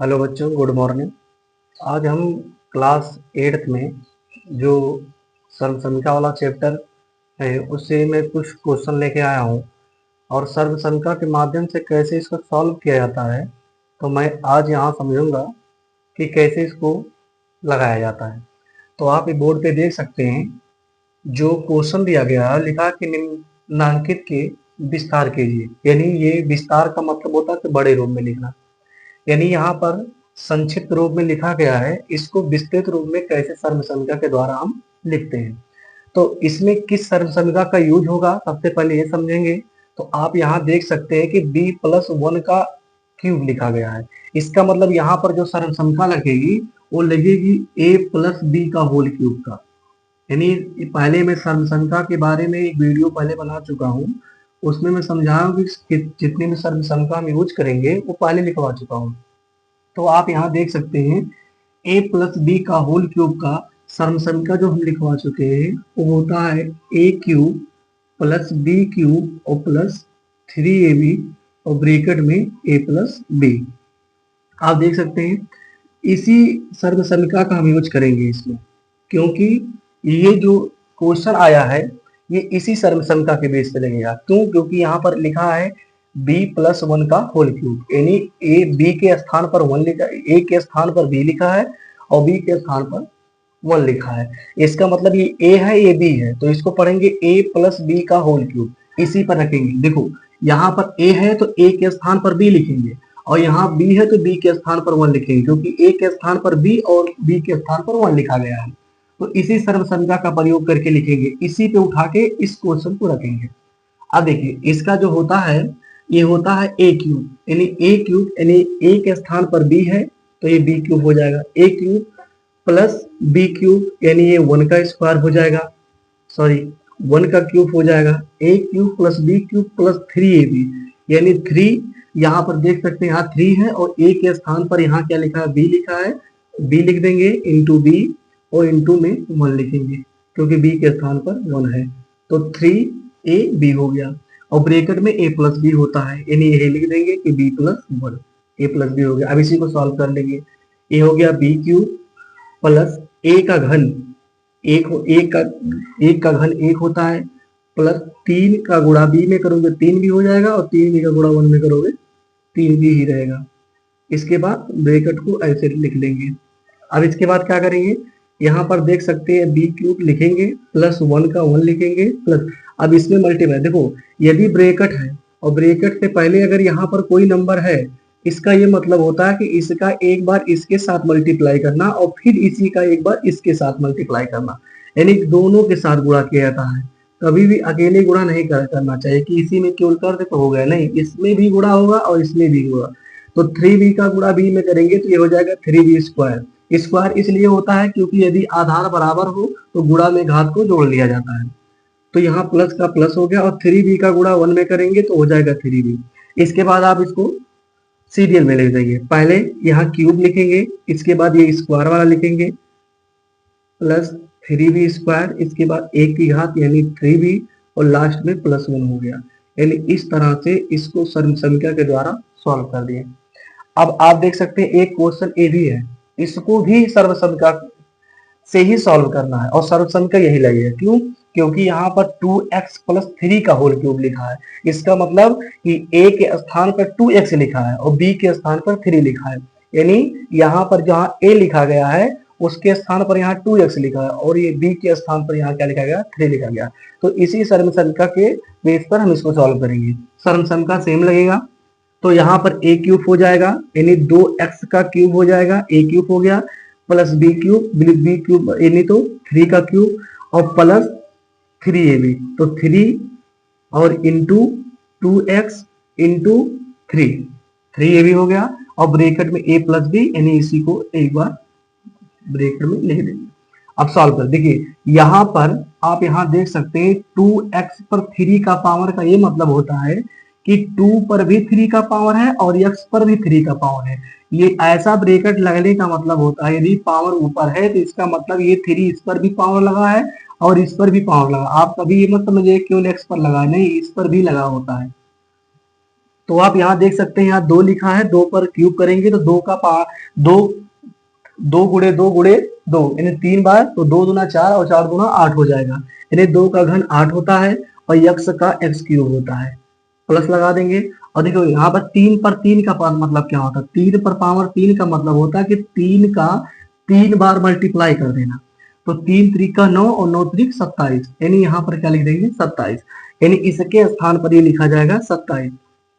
Hello बच्चों, good morning. आज हम क्लास 8th में जो सर्वसंख्या वाला चैप्टर है उससे मैं कुछ क्वेश्चन लेके आया हूँ और सर्वसंख्या के माध्यम से कैसे इसको सॉल्व किया जाता है, तो मैं आज यहाँ समझूंगा कि कैसे इसको लगाया जाता है। तो आप ये बोर्ड पे देख सकते हैं, जो क्वेश्चन दिया गया है लिखा कि निम्नांकित के विस्तार कीजिए। यानी ये विस्तार का मतलब होता है कि बड़े रूप में लिखना। यानी यहाँ पर संक्षिप्त रूप में लिखा गया है, इसको विस्तृत रूप में कैसे सर्वसंख्या के द्वारा हम लिखते हैं। तो इसमें किस सर्वसंख्या का यूज होगा, सबसे पहले ये समझेंगे। तो आप यहाँ देख सकते हैं कि b+1 का क्यूब लिखा गया है। इसका मतलब यहाँ पर जो सर्वसंख्या लगेगी वो लगेगी a+b का होल क्यूब का। यानी पहले मैं सर्वसंख्या के बारे में एक वीडियो पहले बना चुका हूँ, उसमें मैं समझाया हूँ कि जितनी भी सर्वसंख्या हम यूज करेंगे वो पहले लिखवा चुका हूँ। तो आप यहाँ देख सकते हैं a+b का होल क्यूब का सर्वसंख्या जो हम लिखवा चुके हैं वो होता है a³ + b³ और प्लस 3ab और ब्रैकेट में a+b। आप देख सकते हैं इसी सर्वसंख्या का हम यूज करेंगे इसमें, क्योंकि ये जो क्वेश्चन आया है ये इसी सर्वसंख्या के बेस पे लगेगा। क्यों? क्योंकि यहाँ पर लिखा है b+1 का होल क्यूब, यानी ए बी के स्थान पर 1 लिखा, ए के स्थान पर बी लिखा है और बी के स्थान पर 1 लिखा है। इसका मतलब ये ए है, ये बी है, तो इसको पढ़ेंगे a+b का होल क्यूब, इसी पर रखेंगे। देखो यहाँ पर ए है तो ए के स्थान पर बी लिखेंगे, और यहाँ बी है तो बी के स्थान पर 1 लिखेंगे, क्योंकि ए के स्थान पर बी और बी के स्थान पर 1 लिखा गया है। तो इसी सर्वसंख्या का प्रयोग करके लिखेंगे, इसी पे उठा के इस क्वेश्चन को रखेंगे। अब देखिए इसका जो होता है ये होता है a³ यानी a³ यानी ए के स्थान पर b है तो ये b³ हो जाएगा। a³ प्लस b³ यानी ये 1 का स्क्वायर हो जाएगा, सॉरी 1 का क्यूब हो जाएगा। a³ plus b³ plus 3ab यानी 3, यहाँ पर देख सकते हैं यहाँ 3 है और a के स्थान पर यहाँ क्या लिखा है, b लिखा है, b लिख देंगे इंटू b और इंटू में 1 लिखेंगे, क्योंकि b के स्थान पर 1 है, तो 3ab हो गया। और ब्रैकेट में a+b होता है, यानी ये लिख देंगे कि b+1 a+b हो गया। अब इसी को सॉल्व कर लेंगे। ये हो गया b³ प्लस a का घन, एक का घन 1 होता है, प्लस 3 का गुणा b में करोगे 3 भी हो जाएगा, और 3b का गुणा 1 में करोगे 3 भी ही रहेगा। इसके बाद ब्रैकेट को ऐसे लिख लेंगे। अब इसके बाद क्या करेंगे, यहाँ पर देख सकते हैं b³ लिखेंगे प्लस 1 का 1 लिखेंगे प्लस, अब इसमें मल्टीप्लाई, देखो यदि ब्रैकेट है और ब्रैकेट से पहले अगर यहाँ पर कोई नंबर है, इसका ये मतलब होता है कि इसका एक बार इसके साथ मल्टीप्लाई करना और फिर इसी का एक बार इसके साथ मल्टीप्लाई करना, यानी दोनों के साथ गुणा किया जाता है। कभी भी अकेले गुणा नहीं करना चाहिए कि इसी में केवल कर दे तो हो गया, नहीं, इसमें भी गुणा होगा और इसमें भी गुणा। तो 3b का गुणा b में करेंगे तो ये हो जाएगा 3b²। स्क्वायर इसलिए होता है क्योंकि यदि आधार बराबर हो तो गुणा में घात को जोड़ लिया जाता है। तो यहाँ प्लस का प्लस हो गया, और 3b का गुणा 1 में करेंगे तो हो जाएगा 3b। इसके बाद आप इसको सीरियल में लिख देंगे, पहले यहाँ क्यूब लिखेंगे, इसके बाद ये स्क्वायर वाला लिखेंगे प्लस 3b², इसके बाद एक की घात यानी 3b और लास्ट में +1 हो गया। यानी इस तरह से इसको सर्वसंख्या के द्वारा सॉल्व कर दिए। अब आप देख सकते हैं एक क्वेश्चन ए भी है, इसको भी सर्वसंख्या से ही सॉल्व करना है और सर्वसंख्या यही लगेगा। क्यों? क्योंकि यहाँ पर 2x + 3 का होल क्यूब लिखा है। इसका मतलब कि a के स्थान पर 2x लिखा है और b के स्थान पर 3 लिखा है, यानी यहाँ पर जहाँ a लिखा गया है उसके स्थान पर यहाँ 2x लिखा है और ये b के स्थान पर यहाँ क्या लिखा गया, 3 लिखा गया। तो इसी सर्वसंख्या के बेस पर हम इसको सॉल्व करेंगे। सर्वसंख्या सेम लगेगा, तो यहाँ पर a³ हो जाएगा, यानी 2x का क्यूब हो जाएगा, a³ हो गया, प्लस b³ यानी तो 3 का क्यूब और प्लस 3ab, तो 3 और इंटू 2x इंटू 3ab हो गया, और ब्रैकेट में a+b यानी इसी को एक बार ब्रैकेट में लिख देंगे। अब सॉल्व कर देखिए, यहाँ पर आप यहाँ देख सकते हैं 2x पर 3 का पावर का ये मतलब होता है कि 2 पर भी 3 का पावर है और x पर भी 3 का पावर है। ये ऐसा ब्रैकेट लगने का मतलब होता है यदि पावर ऊपर है तो इसका मतलब ये 3 इस पर भी पावर लगा है और इस पर भी पावर लगा। आप कभी ये मत समझिए केवल x पर लगा, नहीं, इस पर भी लगा होता है। तो आप यहाँ देख सकते हैं, यहाँ 2 लिखा है, 2 पर क्यूब करेंगे तो 2 का दो 2 गुणे 2 गुणे 2 यानी 3 बार, तो 2 दूना 4 और 4 दूना 8 हो जाएगा, यानी 2 का घन 8 होता है और यक्स का एक्स क्यूब होता है। प्लस लगा देंगे और देखो यहाँ पर 3 पर 3 का मतलब क्या होता है, 3 पर पावर 3 का मतलब होता है कि 3 का 3 बार मल्टीप्लाई कर देना। तो 3 त्रिका 9 और 9 त्रिक 27, यानी यहाँ पर क्या लिख देंगे 27, यानी इसके स्थान पर ये लिखा जाएगा 27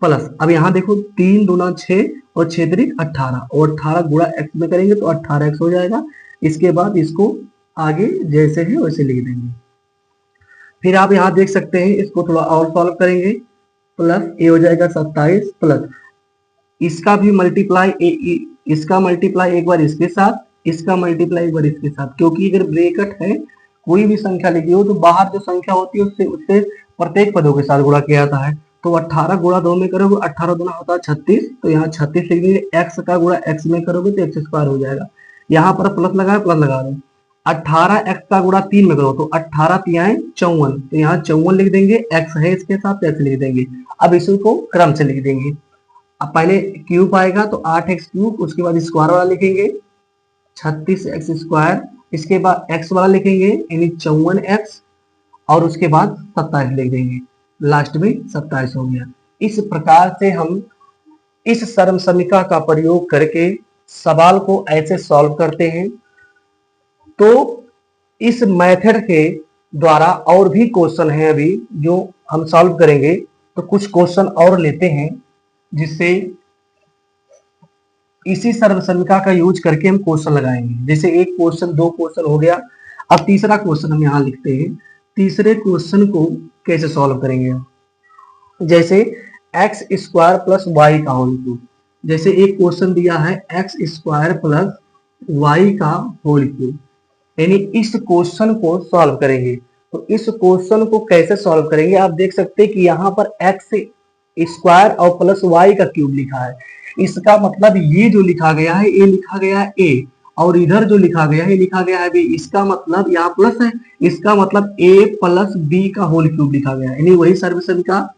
प्लस। अब यहाँ देखो 3 दूना 6 और 6 त्रिक 18 और 18 गुणा एक्स में करेंगे तो 18 एक्स हो जाएगा। इसके बाद इसको आगे जैसे है वैसे लिख देंगे। फिर आप यहाँ देख सकते हैं, इसको थोड़ा और सॉल्व करेंगे, प्लस ये हो जाएगा 27 प्लस इसका भी मल्टीप्लाई, इसका मल्टीप्लाई एक बार इसके साथ, इसका मल्टीप्लाई एक बार इसके साथ, क्योंकि अगर ब्रैकेट है कोई भी संख्या लिखी हो तो बाहर जो संख्या होती है उससे प्रत्येक पदों के साथ गुणा किया जाता है। तो 18 गुणा 2 में करोगे 18 दूना होता है 36, तो यहाँ 36 लिख देंगे। एक्स का गुणा एक्स में करोगे तो एक्स स्क्वायर हो जाएगा। यहाँ पर प्लस लगाए, प्लस लगा दो। 18 एक्स का गुणा 3 में करो तो 18 तियाएं 54, तो यहाँ 54 लिख देंगे, एक्स है इसके साथ एक्स लिख देंगे। अब इसको क्रम से लिख देंगे। अब पहले क्यूब आएगा तो 8x क्यूब, उसके बाद स्क्वायर वाला लिखेंगे 36x स्क्वायर, इसके बाद x वाला लिखेंगे यानी 54x और उसके बाद 27 लिख देंगे, लास्ट में 27 हो गया। इस प्रकार से हम इस सर्वसमीका का प्रयोग करके सवाल को ऐसे सॉल्व करते हैं। तो इस मेथड के द्वारा और भी क्वेश्चन है अभी जो हम सॉल्व करेंगे, तो कुछ क्वेश्चन और लेते हैं जिससे इसी सर्वसमीका का यूज करके हम क्वेश्चन लगाएंगे। जैसे एक क्वेश्चन, 2 क्वेश्चन हो गया, अब तीसरा क्वेश्चन हम यहाँ लिखते हैं। तीसरे क्वेश्चन को कैसे सॉल्व करेंगे, जैसे एक्स स्क्वायर प्लस वाई का होल क्यूब। जैसे एक क्वेश्चन दिया है एक्स स्क्वायर प्लस वाई का होल क्यूब, यानी इस क्वेश्चन को सॉल्व करेंगे। तो इस क्वेश्चन को कैसे सॉल्व करेंगे, आप देख सकते हैं कि यहाँ पर एक्स स्क्वायर और प्लस वाई का क्यूब लिखा है। इसका मतलब ये जो लिखा गया है ये लिखा गया है ए, और इधर जो लिखा गया है ये लिखा गया है बी। इसका मतलब यहाँ प्लस है, इसका मतलब ए प्लस बी का होल क्यूब लिखा गया है, यानी वही सर्वसमीका,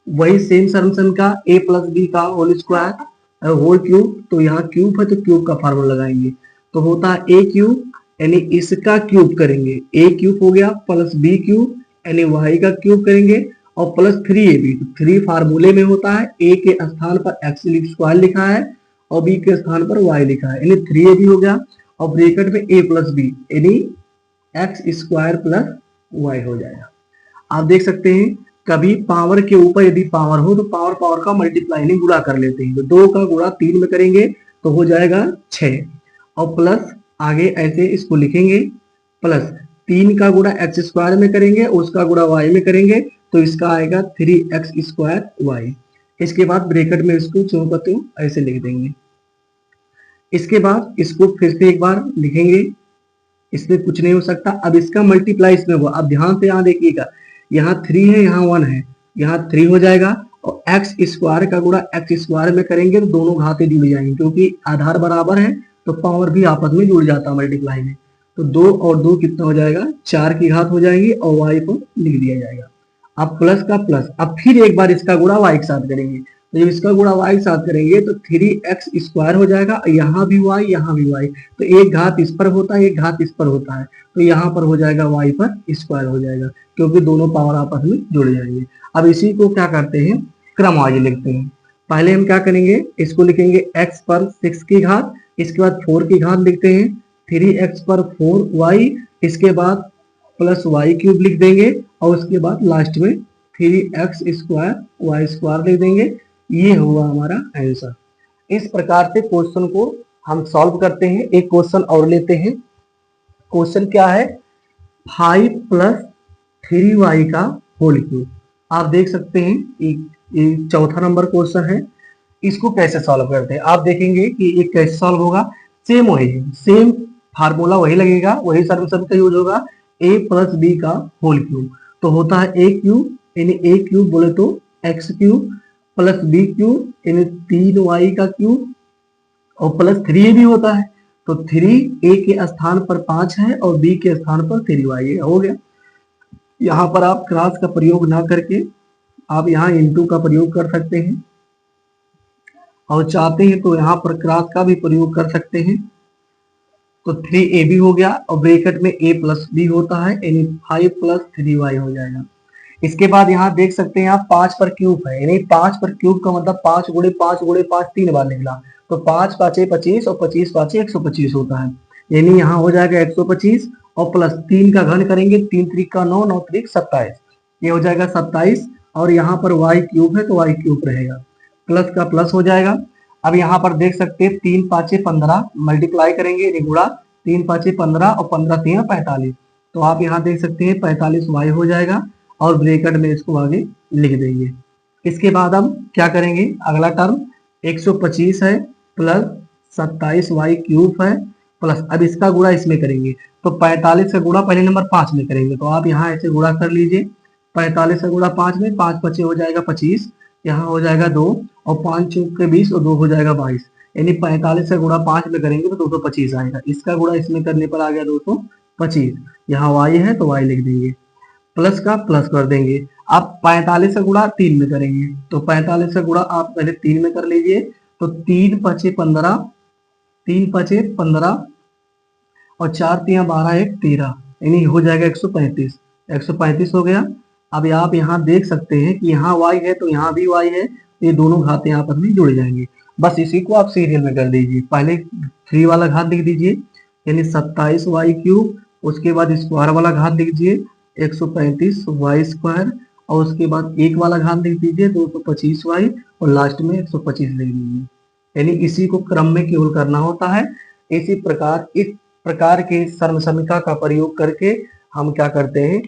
वही सेम सर्वसमीका ए प्लस बी का होल स्क्वायर होल क्यूब। तो यहाँ क्यूब है तो क्यूब का फार्मूला लगाएंगे, तो होता है ए क्यूब, यानी इसका क्यूब करेंगे, ए क्यूब हो गया प्लस बी क्यूब यानी वाई का क्यूब करेंगे और प्लस 3ab। तो 3 फार्मूले में होता है, ए के स्थान पर एक्स स्क्वायर लिखा है और बी के स्थान पर वाई लिखा है, यानी 3ab हो गया और ब्रैकेट में ए प्लस बी यानी एक्स स्क्वायर प्लस वाई हो जाएगा। आप देख सकते हैं कभी पावर के ऊपर यदि पावर हो तो पावर पावर का मल्टीप्लाई नहीं गुणा कर लेते हैं। तो 2 का गुणा 3 में करेंगे तो हो जाएगा 6 और प्लस आगे ऐसे इसको लिखेंगे, प्लस 3 का गुणा एक्स स्क्वायर में करेंगे, उसका गुणा वाई में करेंगे तो इसका आएगा 3x स्क्वायर वाई। इसके बाद ब्रैकेट में इसको जो का त्यों ऐसे लिख देंगे। इसके बाद इसको फिर से एक बार लिखेंगे, इसमें कुछ नहीं हो सकता। अब इसका मल्टीप्लाई इसमें हुआ, अब ध्यान से यहाँ देखिएगा, यहाँ 3 है यहाँ 1 है, यहाँ 3 हो जाएगा और एक्स स्क्वायर का गुणा एक्स स्क्वायर में करेंगे तो दोनों घातें जुड़ जाएंगी, क्योंकि आधार बराबर है तो पावर भी आपस में जुड़ जाता है मल्टीप्लाई में। तो 2 और 2 कितना हो जाएगा, 4 की घात हो जाएगी और वाई को लिख दिया जाएगा। अब प्लस का प्लस, अब फिर एक बार इसका गुणा वाई के साथ करेंगे, तो जब इसका गुणा वाई के साथ करेंगे तो 3x स्क्वायर हो जाएगा, यहाँ भी वाई यहाँ भी वाई, तो एक घात इस पर होता है एक घात इस पर होता है, तो यहाँ पर हो जाएगा वाई पर स्क्वायर हो जाएगा, क्योंकि दोनों पावर आपस में जुड़ जाएंगे। अब इसी को क्या करते हैं, क्रमवार लिखते हैं। पहले हम क्या करेंगे, इसको लिखेंगे x पर 6 की घात, इसके बाद 4 की घात लिखते हैं, 3x पर 4y, इसके बाद प्लस वाई क्यूब लिख देंगे और उसके बाद लास्ट में 3x स्क्वायर वाई स्क्वायर लिख देंगे। ये हुआ हमारा आंसर। इस प्रकार से क्वेश्चन को हम सॉल्व करते हैं। एक क्वेश्चन और लेते हैं। क्वेश्चन क्या है, 5 प्लस 3y का होल क्यूब। आप देख सकते हैं ये चौथा नंबर क्वेश्चन है। इसको कैसे सॉल्व करते हैं, आप देखेंगे कि ये कैसे सॉल्व होगा। सेम वही है, सेम फार्मूला वही लगेगा, वही सर्वसमीका यूज होगा, a प्लस बी का होल क्यूब। तो होता है a क्यूब, यानी a क्यूब बोले तो x cube plus b cube यानी 3y का क्यूब और प्लस 3 भी होता है, तो 3 a के स्थान पर 5 है और b के स्थान पर 3y हो गया। यहाँ पर आप क्रॉस का प्रयोग ना करके आप यहाँ इंटू का प्रयोग कर सकते हैं, और चाहते हैं तो यहाँ पर क्रॉस का भी प्रयोग कर सकते हैं। तो 3ab हो गया, और ब्रैकेट में a प्लस बी होता है, यानी 5 प्लस 3y हो जाएगा। इसके बाद यहाँ देख सकते हैं आप 5 पर क्यूब है, यानी 5 पर क्यूब का मतलब 5 गुणे 5 गुणे 5 3 बार निकला, तो 5 5 25 और 25 5 125 होता है, यानी यहाँ हो जाएगा 125, और प्लस 3 का घन करेंगे, 3 त्रिक का 9, 9 त्रिक 27, ये हो जाएगा 27, और यहाँ पर y क्यूब है तो y क्यूब रहेगा, प्लस का प्लस हो जाएगा। अब यहाँ पर देख सकते हैं 3 5 15 मल्टीप्लाई करेंगे, यानी गुणा, 3 5 15 और 15 3 45, तो आप यहाँ देख सकते हैं 45y हो जाएगा, और ब्रैकेट में इसको आगे लिख देंगे। इसके बाद हम क्या करेंगे, अगला टर्म 125 है प्लस 27y क्यूब है, प्लस अब इसका गुणा इसमें करेंगे, तो 45 का गुणा पहले नंबर 5 में करेंगे, तो आप यहाँ ऐसे गुणा कर लीजिए, 45 का गुणा 5 में, 5 5 हो जाएगा 25, यहाँ हो जाएगा 2, और 5 चौक के 20 और 2 हो जाएगा 22, यानी 45 का गुणा 5 में करेंगे तो 225 आएगा, इसका गुणा इसमें करने पर आ गया 225, यहाँ y है तो y लिख देंगे, प्लस का प्लस कर देंगे। आप 45 का गुणा 3 में करेंगे, तो 45 का गुणा आप पहले 3 में कर लीजिए, तो 3 5 15, 3 5 15 और 4 3 12 1 13, यानी हो जाएगा 135, 135 हो गया। अब आप यहाँ देख सकते हैं कि यहाँ y है तो यहाँ भी y है, ये दोनों घातें आपस में जुड़ जाएंगे, बस इसी को आप सीरियल में कर दीजिए, पहले 3 वाला घात लिख दीजिए, यानी 27y क्यूब, उसके बाद स्क्वायर वाला घात लिख दीजिए 135y स्क्वायर, और उसके बाद एक वाला घात लिख दीजिए 225y, और लास्ट में 125 लिख दीजिए, यानी इसी को क्रम में केवल करना होता है। इसी प्रकार इस प्रकार के सर्वसमीकरण का प्रयोग करके हम क्या करते हैं,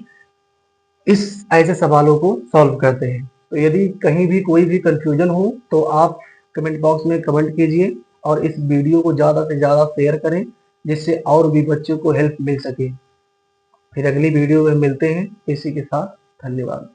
इस ऐसे सवालों को सॉल्व करते हैं। तो यदि कहीं भी कोई भी कंफ्यूजन हो तो आप कमेंट बॉक्स में कमेंट कीजिए, और इस वीडियो को ज़्यादा से ज़्यादा शेयर करें, जिससे और भी बच्चों को हेल्प मिल सके। फिर अगली वीडियो में मिलते हैं, इसी के साथ धन्यवाद।